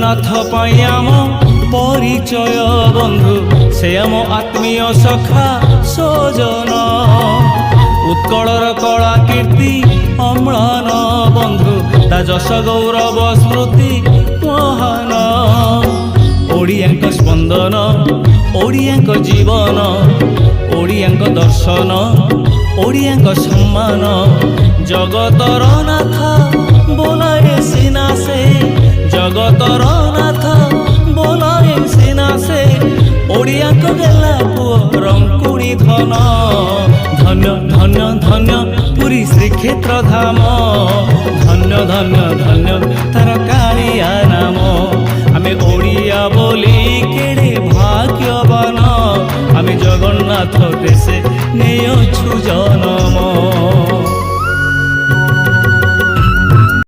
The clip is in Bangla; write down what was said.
জগন্নাথ পাই আম পরিচয় বন্ধু, সে আম আত্মীয় সখা সজন। উৎকলর কলা কীর্তি অম্লান বন্ধু, তা যশ গৌরব স্মৃতি মহান। ওড়িয়াঙ্ক স্পন্দন, ওড়িয়াঙ্ক জীবন, ওড়িয়াঙ্ক দর্শন, ওড়িয়াঙ্ক সম্মান। জগতর নাথ ବୋଲାଏ ସିନା ସେ, ଜଗତର ନାଥ ବୋଲାଏ ସିନା ସେ। ଓଡ଼ିଆଙ୍କ ଗେଲା ପୁଅ ରଙ୍କୁଣୀ ଧନ, ଧନ୍ୟ ଧନ୍ୟ ଧନ୍ୟ ପୁରୀ ଶ୍ରୀକ୍ଷେତ୍ର ଧାମ। ଧନ୍ୟ ଧନ୍ୟ ଧନ୍ୟ